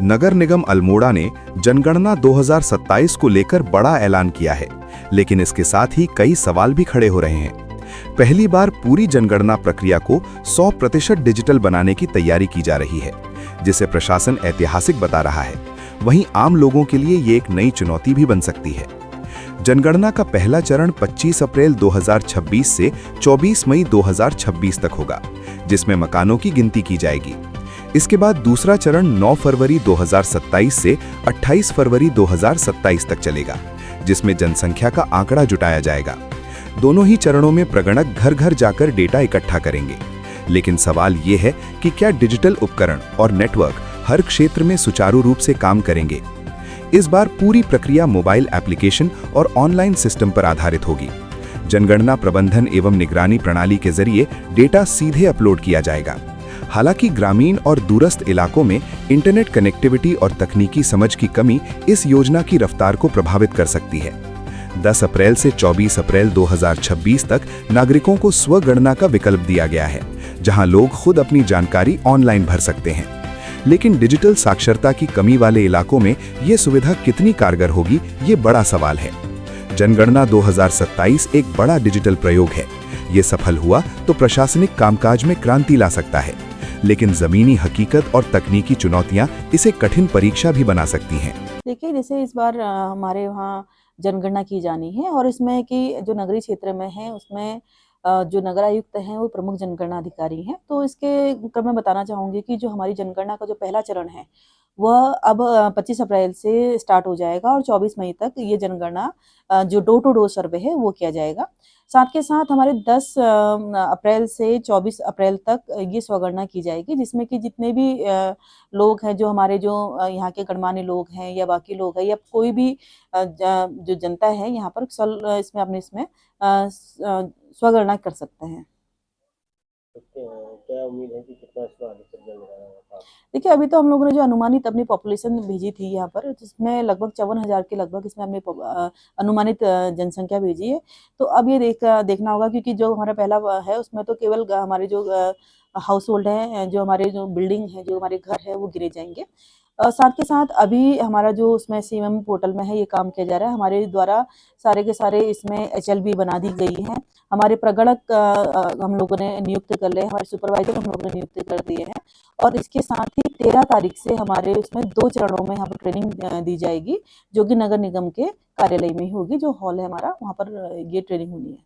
नगर निगम अल्मोड़ा ने जनगणना 2027 को लेकर बड़ा ऐलान किया है, लेकिन इसके साथ ही कई सवाल भी खड़े हो रहे हैं। पहली बार पूरी जनगणना प्रक्रिया को 100% डिजिटल बनाने की तैयारी की जा रही है, जिसे प्रशासन ऐतिहासिक बता रहा है। वहीं आम लोगों के लिए ये एक नई चुनौती भी बन सकती है। जनगणना का पहला चरण 25 अप्रैल 2026 से 24 मई 2026 तक होगा, जिसमें मकानों की गिनती की जाएगी। इसके बाद दूसरा चरण 9 फरवरी 2027 से 28 फरवरी 2027 तक चलेगा, जिसमें जनसंख्या का आंकड़ा जुटाया जाएगा। दोनों ही चरणों में प्रगणक घर घर जाकर डेटा इकट्ठा करेंगे। लेकिन सवाल ये है कि क्या डिजिटल उपकरण और नेटवर्क हर क्षेत्र में सुचारू रूप से काम करेंगे। इस बार पूरी प्रक्रिया मोबाइल एप्लीकेशन और ऑनलाइन सिस्टम पर आधारित होगी। जनगणना प्रबंधन एवं निगरानी प्रणाली के जरिए डेटा सीधे अपलोड किया जाएगा। हालांकि ग्रामीण और दूरस्थ इलाकों में इंटरनेट कनेक्टिविटी और तकनीकी समझ की कमी इस योजना की रफ्तार को प्रभावित कर सकती है। 10 अप्रैल से 24 अप्रैल 2026 तक नागरिकों को स्वगणना का विकल्प दिया गया है, जहां लोग खुद अपनी जानकारी ऑनलाइन भर सकते हैं। लेकिन डिजिटल साक्षरता की कमी वाले इलाकों में ये सुविधा कितनी कारगर होगी, ये बड़ा सवाल है। जनगणना 2027 एक बड़ा डिजिटल प्रयोग है। ये सफल हुआ तो प्रशासनिक कामकाज में क्रांति ला सकता है, लेकिन जमीनी हकीकत और तकनीकी चुनौतियां इसे कठिन परीक्षा भी बना सकती हैं। देखिए, जैसे इस बार हमारे वहाँ जनगणना की जानी है और इसमें कि जो नगरीय क्षेत्र में है उसमें जो नगर आयुक्त हैं वो प्रमुख जनगणना अधिकारी हैं। तो इसके क्रम में बताना चाहूँगी कि जो हमारी जनगणना का जो पहला चरण है वह अब 25 अप्रैल से स्टार्ट हो जाएगा और 24 मई तक ये जनगणना जो डोर टू डोर सर्वे है वो किया जाएगा। साथ के साथ हमारे 10 अप्रैल से 24 अप्रैल तक ये स्वगणना की जाएगी, जिसमें कि जितने भी लोग हैं, जो हमारे जो यहाँ के गणमान्य लोग हैं या बाकी लोग हैं या कोई भी जो जनता है यहाँ पर इसमें अपने इसमें स्वगणना कर सकते हैं। क्या उम्मीद है कि कितना इसका अधिकतम जनगणना होगा? देखिए, अभी तो हम लोगों ने जो अनुमानित अपनी पॉपुलेशन भेजी थी यहाँ पर, जिसमें लगभग 54,000 के लगभग इसमें हमने अनुमानित जनसंख्या भेजी है। तो अब ये देखना होगा, क्योंकि जो हमारा पहला है उसमें तो केवल हमारे जो हाउस होल्ड है, जो हमारे जो बिल्डिंग है, जो हमारे घर है वो गिने जाएंगे। साथ के साथ अभी हमारा जो उसमें सीएम पोर्टल में है ये काम किया जा रहा है। हमारे द्वारा सारे के सारे इसमें एचएलबी बना दी गई है। हमारे प्रगणक हम लोगों ने नियुक्त कर लिए, हमारे सुपरवाइजर हम लोगों ने नियुक्त कर दिए हैं। और इसके साथ ही 13 तारीख से हमारे उसमें 2 चरणों में यहाँ पर ट्रेनिंग दी जाएगी, जो कि नगर निगम के कार्यालय में ही होगी। जो हॉल है हमारा, वहाँ पर ये ट्रेनिंग होनी है।